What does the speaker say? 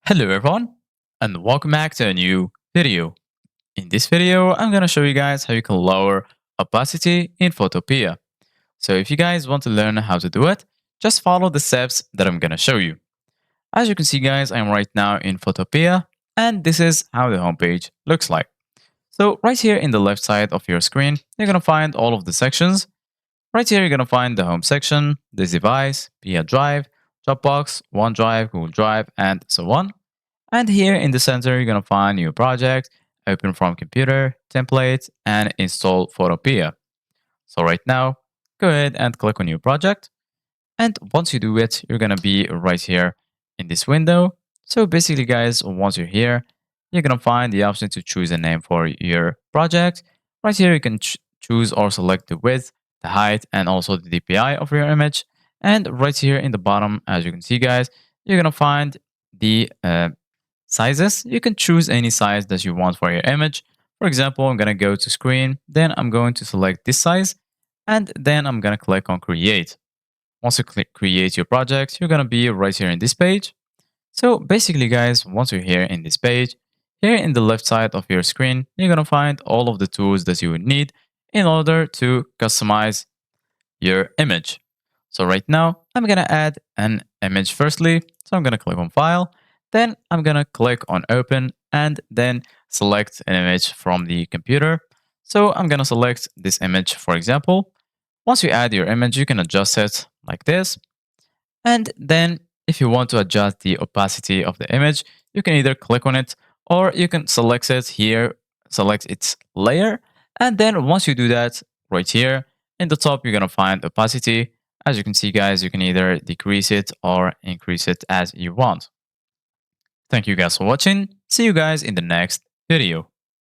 Hello everyone and welcome back to a new video. In this video, I'm going to show you guys how you can lower opacity in Photopea. So if you guys want to learn how to do it, just follow the steps that I'm going to show you. As you can see guys, I'm right now in Photopea and this is how the homepage looks like. So right here in the left side of your screen, you're going to find all of the sections. Right here, you're going to find the home section, this device, Pia Drive, Dropbox, OneDrive, Google Drive, and so on. And here in the center, you're going to find new project, open from computer, templates, and install Photopea. So right now, go ahead and click on new project. And once you do it, you're going to be right here in this window. So basically, guys, once you're here, you're going to find the option to choose a name for your project. Right here, you can choose or select the width, the height, and also the DPI of your image. And right here in the bottom, as you can see, guys, you're going to find the sizes. You can choose any size that you want for your image. For example, I'm going to go to screen, then I'm going to select this size, and then I'm going to click on create. Once you click create your project, you're going to be right here in this page. So basically, guys, once you're here in this page, here in the left side of your screen, you're going to find all of the tools that you would need in order to customize your image. So right now, I'm going to add an image firstly. So I'm going to click on File. Then I'm going to click on Open and then select an image from the computer. So I'm going to select this image, for example. Once you add your image, you can adjust it like this. And then if you want to adjust the opacity of the image, you can either click on it or you can select it here, select its layer. And then once you do that right here in the top, you're going to find opacity. As you can see, guys, you can either decrease it or increase it as you want. Thank you guys for watching. See you guys in the next video.